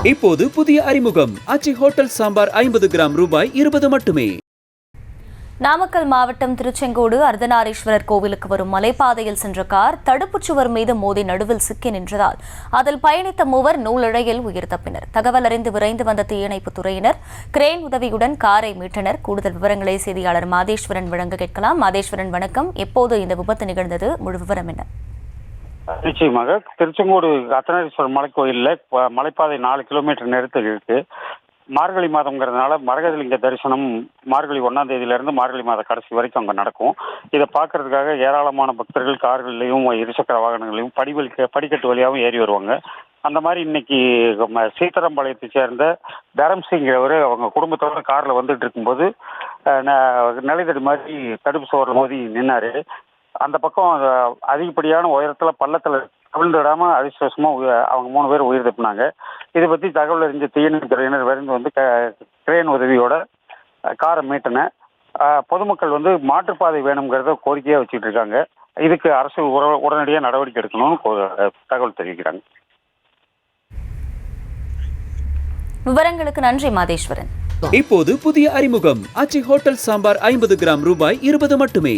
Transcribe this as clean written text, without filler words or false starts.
இப்போது புதிய அறிமுகம் ஆச்சி ஹோட்டல் சாம்பார் 50 கிராம் ரூபாய் 20 மட்டுமே. நாமக்கல் மாவட்டம் திருச்செங்கோடு அர்த்தநாரீஸ்வரர் கோவிலுக்கு வரும் மலைப்பாதையில் சென்ற கார் தடுப்புச் சுவர் மீது மோதி நடுவில் சிக்கி நின்றதால் அதில் பயணித்த மூவர் நூலிழையில் உயிர் தப்பினர். தகவல் அறிந்து விரைந்து வந்த தீயணைப்புத் துறையினர் கிரேன் உதவியுடன் காரை மீட்டனர். கூடுதல் விவரங்களை செய்தியாளர் மாதேஸ்வரன் வழங்க கேட்கலாம். மாதேஸ்வரன், வணக்கம். எப்போது இந்த விபத்து நிகழ்ந்தது? முழு விவரம் என்ன? நிச்சயமாக திருச்செங்கோடு அர்த்தநாரீஸ்வரர் மலைக்கோயிலில் மலைப்பாதை 4 கிலோமீட்டர் நேரத்தில் இருக்கு. மார்கழி மாதம்ங்கிறதுனால மரகதலிங்க தரிசனம் மார்கழி 1ஆம் தேதியிலிருந்து மார்கழி மாத கடைசி வரைக்கும் அங்கே நடக்கும். இதை பார்க்கறதுக்காக ஏராளமான பக்தர்கள் கார்கள்லையும் இருசக்கர வாகனங்களையும் படிக்கட்டு வழியாகவும் ஏறி வருவாங்க. அந்த மாதிரி இன்னைக்கு சீத்தாராம்பாளையத்தை சேர்ந்த தரம்சிங்கிறவர் அவங்க குடும்பத்தோட காரில் வந்துட்டு இருக்கும்போது நிலைத்தடி மாதிரி தடுப்பு சுவரில் மோதி நின்னாரு. அந்த பக்கம் அதிகப்படியான உயரத்தில் பள்ளத்தில் கவிழ்ந்துடாம அதிர்ஷ்டமா அவங்க 3 பேர் உயிர் தப்பினாங்க. இதை பற்றி தகவல் அறிஞ்ச தீயணைப்பு துறையினர் விரைந்து வந்து கிரேன் உதவியோட காரை மீட்டன. பொதுமக்கள் வந்து மாற்றுப்பாதை வேணுங்கிறத கோரிக்கையாக வச்சுட்டு இருக்காங்க. இதுக்கு அரசு உடனடியாக நடவடிக்கை எடுக்கணும்னு தகவல் தெரிவிக்கிறாங்க. விவரங்களுக்கு நன்றி மாதேஸ்வரன். இப்போது புதிய அறிமுகம் ஆச்சி ஹோட்டல் சாம்பார் 50 கிராம் ரூபாய் 20 மட்டுமே.